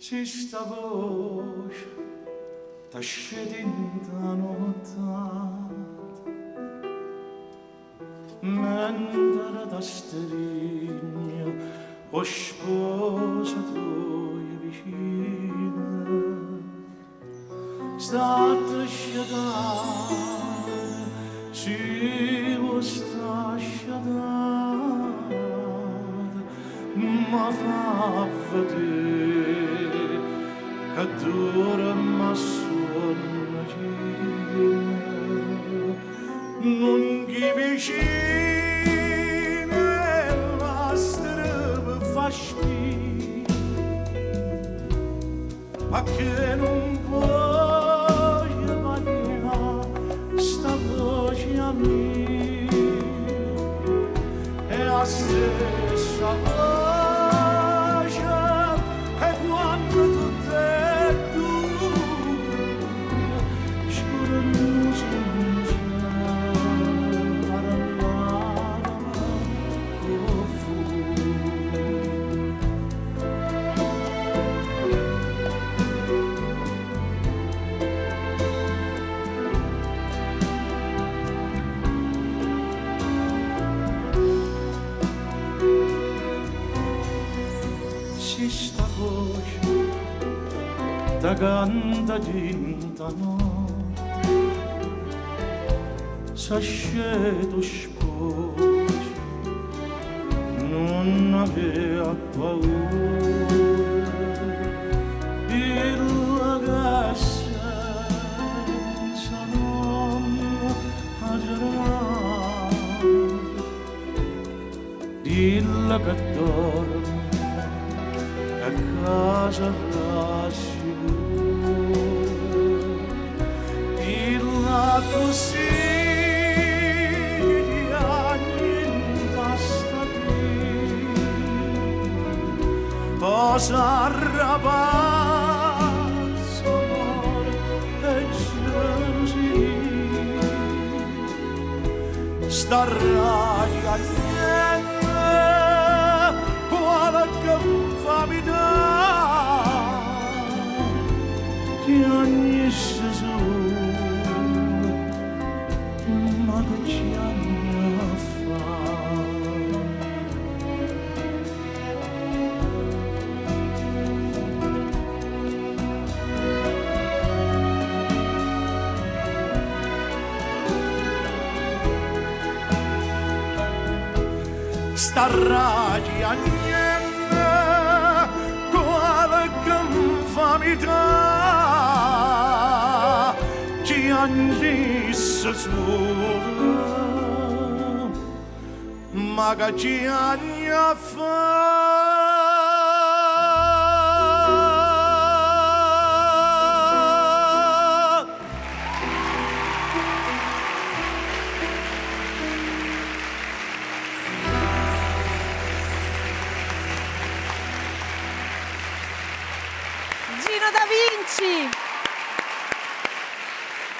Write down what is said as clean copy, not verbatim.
Sta voce t'ascende da nottat mentre da sterigna o sposa tua vicina state sciadare si lo sta sciadare ma fa vedere che dura ma suona non gli vicine la strada fa spina ma che non puoi bagnare sta voce a me è la stessa voce e quando tu sta voce da canta dinta no s'asceto sposo non aveva paura il ragazzo senza nome a giornata dilla che dorme a casa rassicura il così niente sta qui posa arrabazzo e gelosia sta radia niente quale che fa mi dà ti ogni sesura ma che ci hanno a fare sta radia niente quale che fa mi dà ci hanno sesura ma che ci hanno a fare Gino Da Vinci.